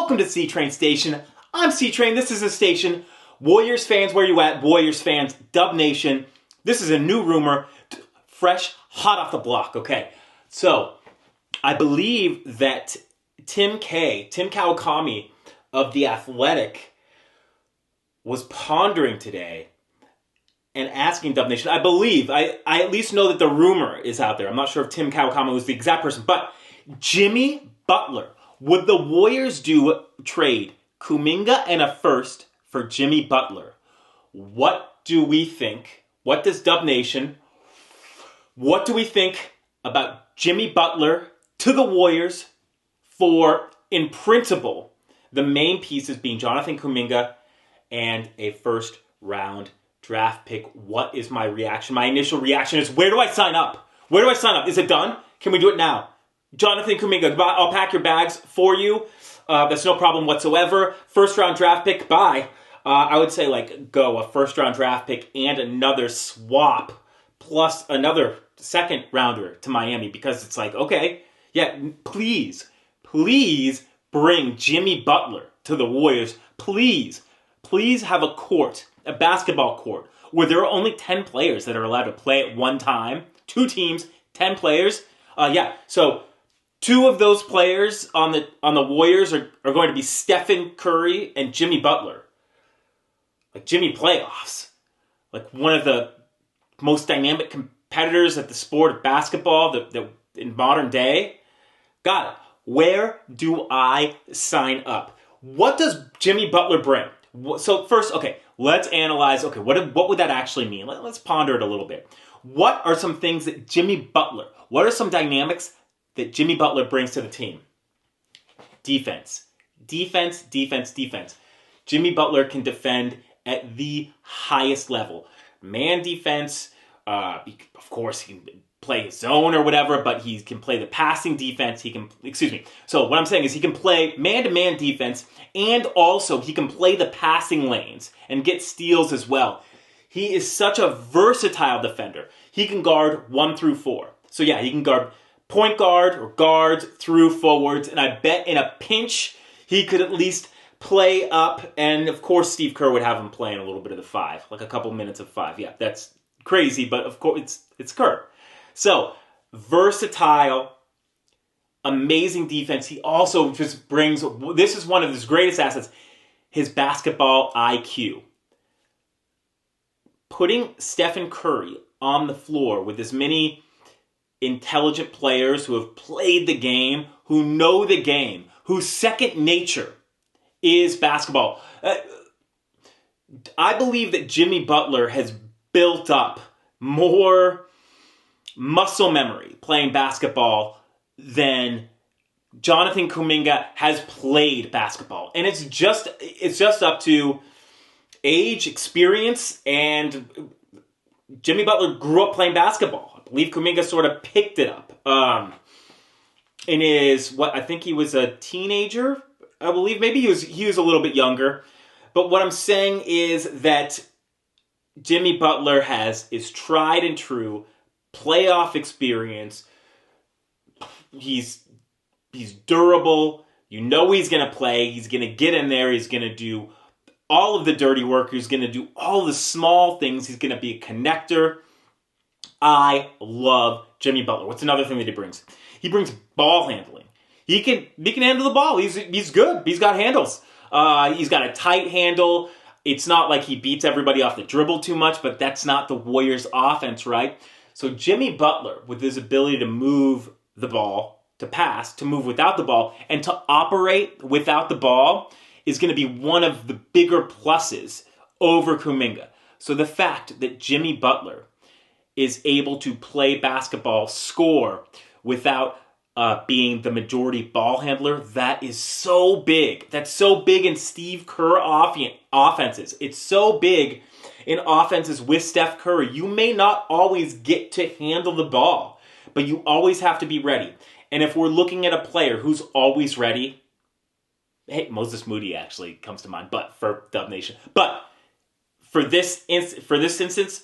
Welcome to C-Train Station. I'm C-Train. This is the station. Warriors fans, where you at? Warriors fans, Dub Nation. This is a new rumor, fresh, hot off the block. Okay, so I believe that Tim Kawakami of The Athletic was pondering today and asking Dub Nation. I believe, I at least know that the rumor is out there. I'm not sure if Tim Kawakami was the exact person, but Jimmy Butler. Would the Warriors trade Kuminga and a first for Jimmy Butler? What do we think? What does Dub Nation, what do we think about Jimmy Butler to the Warriors for, in principle, the main pieces being Jonathan Kuminga and a first round draft pick? What is my reaction? My initial reaction is, where do I sign up? Where do I sign up? Is it done? Can we do it now? Jonathan Kuminga, I'll pack your bags for you. That's no problem whatsoever. First round draft pick, bye. I would say, go. A first round draft pick and another swap plus another second rounder to Miami, because it's okay, yeah, please bring Jimmy Butler to the Warriors. Please have a court, a basketball court, where there are only 10 players that are allowed to play at one time. 2 teams, 10 players. So 2 of those players on the Warriors are going to be Stephen Curry and Jimmy Butler. Jimmy playoffs. One of the most dynamic competitors at the sport of basketball in modern day. Got it. Where do I sign up? What does Jimmy Butler bring? So first, let's analyze, what would that actually mean? Let's ponder it a little bit. What are some things that what are some dynamics that Jimmy Butler brings to the team? Defense. Jimmy Butler can defend at the highest level. Man defense, of course, he can play zone or whatever, but he can play the passing defense. So what I'm saying is he can play man-to-man defense, and also he can play the passing lanes and get steals as well. He is such a versatile defender. He can guard 1 through 4. So yeah, he can guard point guard or guards through forwards, and I bet in a pinch he could at least play up, and of course Steve Kerr would have him playing a little bit of the 5, a couple minutes of 5. Yeah, that's crazy, but of course it's Kerr. So, versatile, amazing defense. He also just brings, this is one of his greatest assets, his basketball IQ. Putting Stephen Curry on the floor with as many intelligent players who have played the game, who know the game, whose second nature is basketball. I believe that Jimmy Butler has built up more muscle memory playing basketball than Jonathan Kuminga has played basketball. And it's just up to age, experience, and Jimmy Butler grew up playing basketball. I believe Kuminga sort of picked it up. In his, I think he was a teenager, I believe. Maybe he was a little bit younger. But what I'm saying is that Jimmy Butler is tried and true playoff experience. He's durable. You know he's going to play. He's going to get in there. He's going to do all of the dirty work. He's going to do all the small things. He's going to be a connector. I love Jimmy Butler. What's another thing that he brings? He brings ball handling. He can handle the ball. He's good. He's got handles. He's got a tight handle. It's not like he beats everybody off the dribble too much, but that's not the Warriors' offense, right? So Jimmy Butler, with his ability to move the ball, to pass, to move without the ball, and to operate without the ball, is going to be one of the bigger pluses over Kuminga. So the fact that Jimmy Butler is able to play basketball, score, without being the majority ball handler, that is so big. That's so big in Steve Kerr offenses. It's so big in offenses with Steph Curry. You may not always get to handle the ball, but you always have to be ready. And if we're looking at a player who's always ready, hey, Moses Moody actually comes to mind, but for Dub Nation. But for this instance,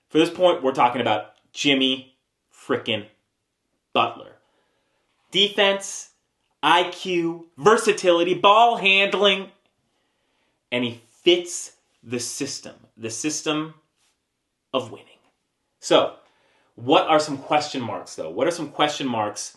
for this point, we're talking about Jimmy frickin' Butler. Defense, IQ, versatility, ball handling, and he fits the system of winning. So, what are some question marks, though? What are some question marks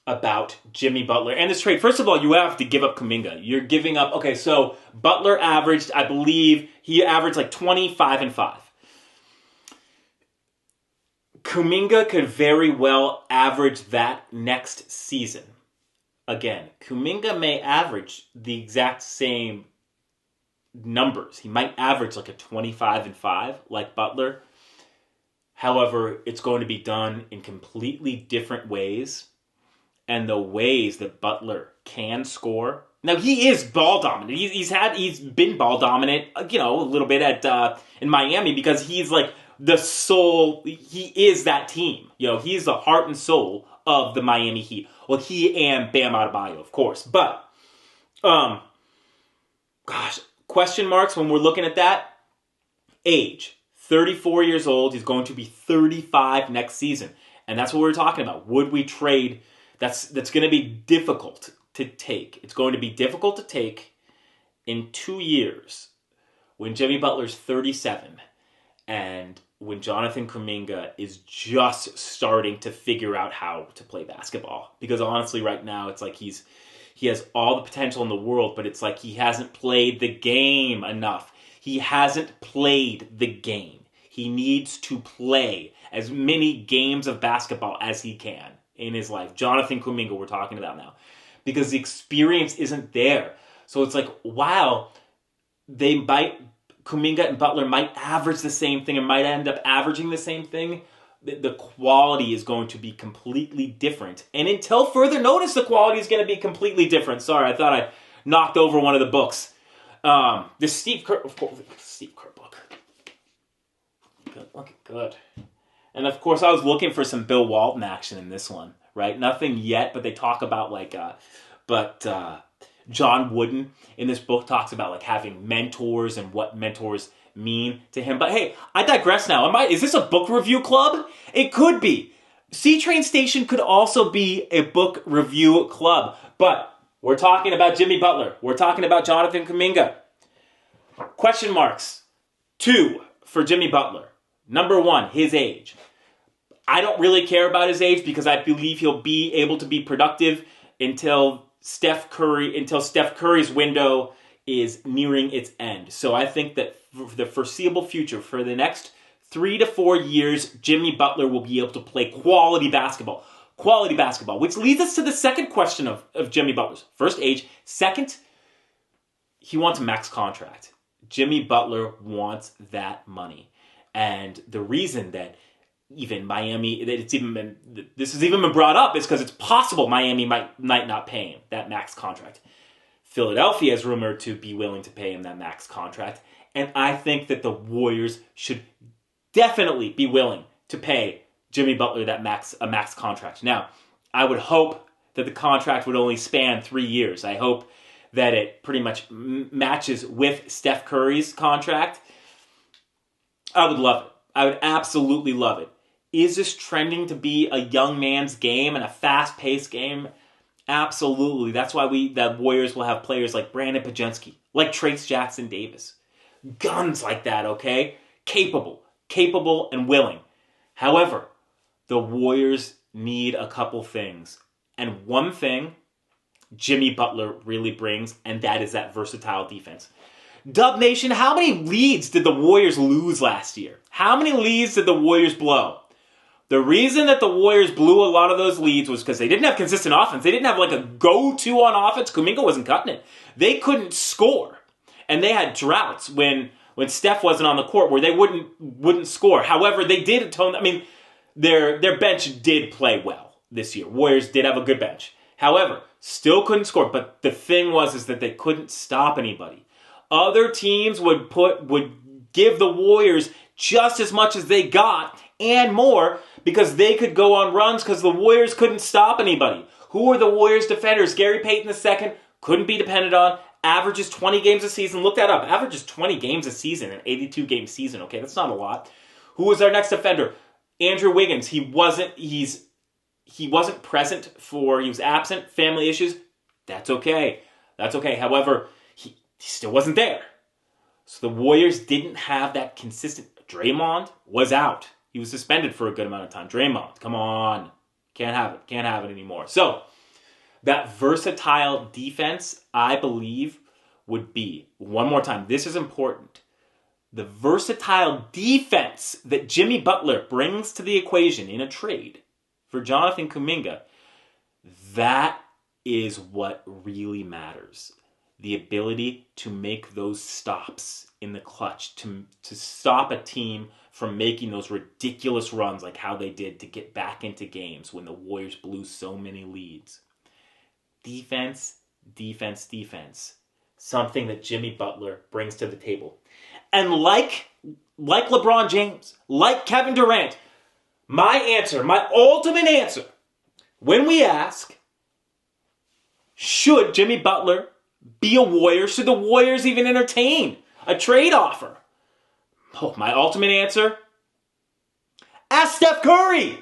about Jimmy Butler and this trade? First of all, you have to give up Kuminga. You're giving up... Okay, so Butler averaged, I believe, he averaged like 25-5. Kuminga could very well average that next season. Again, Kuminga may average the exact same numbers. He might average like a 25-5 like Butler. However, it's going to be done in completely different ways. And the ways that Butler can score. Now, he is ball dominant. He's been ball dominant, a little bit in Miami because he's like the soul. He is that team. He's the heart and soul of the Miami Heat. Well, he and Bam Adebayo, of course. But, question marks when we're looking at that. Age, 34 years old. He's going to be 35 next season. And that's what we're talking about. Would we trade? That's going to be difficult to take. It's going to be difficult to take in 2 years when Jimmy Butler's 37 and when Jonathan Kuminga is just starting to figure out how to play basketball. Because honestly, right now, it's like he has all the potential in the world, but it's like he hasn't played the game enough. He hasn't played the game. He needs to play as many games of basketball as he can in his life. Jonathan Kuminga we're talking about now. Because the experience isn't there. So it's like, wow, Kuminga and Butler might average the same thing and might end up averaging the same thing. The quality is going to be completely different. And until further notice, the quality is going to be completely different. Sorry, I thought I knocked over one of the books. The Steve Kerr book. Good. And of course, I was looking for some Bill Walton action in this one, right? Nothing yet, but they talk about John Wooden in this book talks about like having mentors and what mentors mean to him. But hey, I digress now. Is this a book review club? It could be. C-Train Station could also be a book review club. But we're talking about Jimmy Butler. We're talking about Jonathan Kuminga. Question marks. 2 for Jimmy Butler. Number 1, his age. I don't really care about his age because I believe he'll be able to be productive until Steph Curry's window is nearing its end. So I think that for the foreseeable future, for the next 3 to 4 years, Jimmy Butler will be able to play quality basketball. Quality basketball, which leads us to the second question of Jimmy Butler's. First, age. Second, he wants a max contract. Jimmy Butler wants that money. And the reason that even Miami, this has even been brought up, is because it's possible Miami might not pay him that max contract. Philadelphia is rumored to be willing to pay him that max contract. And I think that the Warriors should definitely be willing to pay Jimmy Butler a max contract. Now, I would hope that the contract would only span 3 years. I hope that it pretty much matches with Steph Curry's contract. I would love it. I would absolutely love it. Is this trending to be a young man's game and a fast-paced game? Absolutely. That's why the Warriors will have players like Brandon Pajensky, like Trace Jackson Davis. Guns like that, okay? Capable and willing. However, the Warriors need a couple things. And one thing Jimmy Butler really brings, and that is that versatile defense. Dub Nation, how many leads did the Warriors lose last year? How many leads did the Warriors blow? The reason that the Warriors blew a lot of those leads was because they didn't have consistent offense. They didn't have like a go-to on offense. Kuminga wasn't cutting it. They couldn't score. And they had droughts when Steph wasn't on the court where they wouldn't score. However, they did atone. I mean, their bench did play well this year. Warriors did have a good bench. However, still couldn't score. But the thing was that they couldn't stop anybody. Other teams would give the Warriors just as much as they got and more because they could go on runs because the Warriors couldn't stop anybody. Who were the Warriors defenders? Gary Payton II couldn't be depended on. Averages 20 games a season. Look that up. Averages 20 games a season, an 82-game season. Okay, that's not a lot. Who was our next defender? Andrew Wiggins. He's he wasn't present he was absent, family issues. That's okay. That's okay. However, he still wasn't there. So the Warriors didn't have that consistent. Draymond was out. He was suspended for a good amount of time. Draymond, come on. Can't have it. Can't have it anymore. So that versatile defense, I believe, would be, one more time, this is important, the versatile defense that Jimmy Butler brings to the equation in a trade for Jonathan Kuminga, that is what really matters. The ability to make those stops in the clutch, to stop a team from making those ridiculous runs like how they did to get back into games when the Warriors blew so many leads. Defense, defense, defense. Something that Jimmy Butler brings to the table. And like LeBron James, like Kevin Durant, my answer, my ultimate answer, when we ask, should Jimmy Butler be a Warrior? Should the Warriors even entertain a trade offer? Oh, my ultimate answer? Ask Steph Curry!